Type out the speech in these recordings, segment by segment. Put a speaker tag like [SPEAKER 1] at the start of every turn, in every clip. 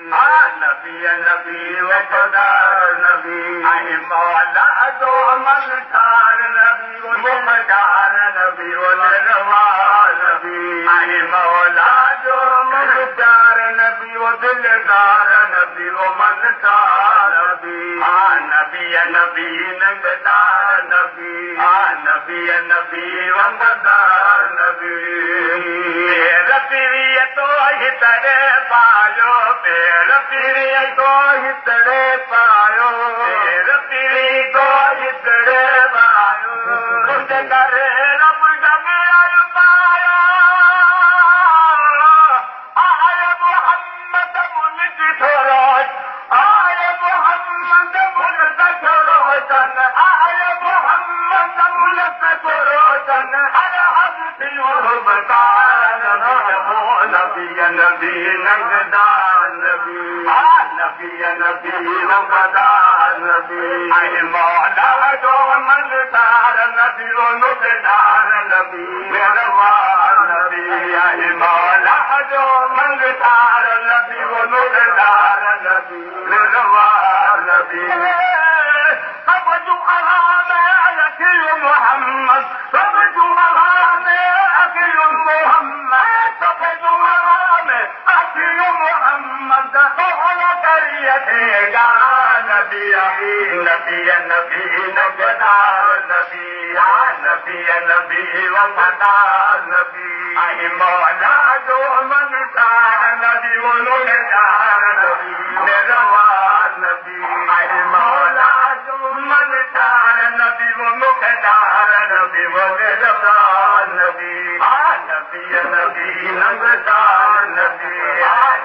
[SPEAKER 1] नबी नबी वफ़ादार नबी आहे मौला जो मलकार नबी मुख़्तार नबी रवा नबी आहे मौला जो मुख़्तार नबी दिलदार नबी मनकार नबी नबी नबी नंगदार नबी नबी नबी वफ़ादार नबी रफ़ी तो हितरे पायो पेर पीरी तो हितरे पायो पेर पीरी तो हितरे पायो तुझे करे रब जमियाल पायो आय मोहम्मद मुल्क थोरोज आय मोहम्मद मुल्क थोरोजन आय मोहम्मद मुल्क थोरोजन हर हद बता नबी नबी नंगदार नबी नबी नबी वफ़ादार नबी आहे मौला जो मलकार नबी नुक़दार नबी रवा नबी आहे मौला जो मलकार नबी नुक़दार नबी रवा नबी सब जूं अलाम अखियूं मोहम्मद सब जूं अलाम अखियूं मोहम्मद सब जूं अलाम अखियूं मोहम्मद करिएगा नबी नबी नबी नंगदार नबी नबी नबी वफ़ादार नबी आहे मौला जो मलकार नबी नुक़दार नबी रवा नबी आहे मौला जो मलकार नबी मुख़्तार नबी रवा नबी नबी नबी नंगदार नबी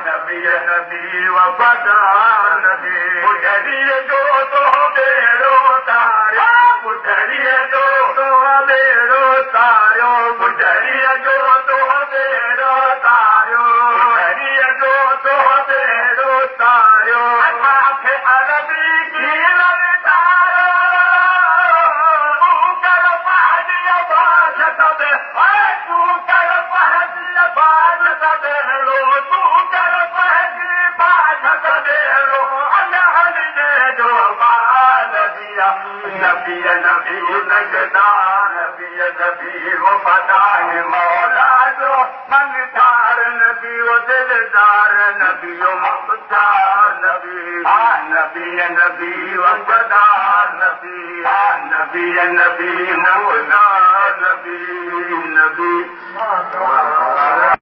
[SPEAKER 1] नबी नबी वफ़ादार नबी पुठड़ीअ जो तो बेड़ो तारियो पुठड़ीअ जो तो बेड़ो तारियो पुठड़ीअ जो तो बेड़ो तारियो पुठड़ीअ जो तो बेड़ो तारियो असांखे अरबी की ललकारो तूं कर पंहिंजी आवाज़ सभु तूं कर पंहिंजी आवाज़ सभु तूं कर पंहिंजी आवाज़ सभु जो नबी नबी नंगदार नबी नबी वफ़ादार मौला जो मलकार नबी दिलदार नबी मुख़्तार नबी नबी नबी वफ़ादार नबी नबी नबी मुख़्तार नबी नबी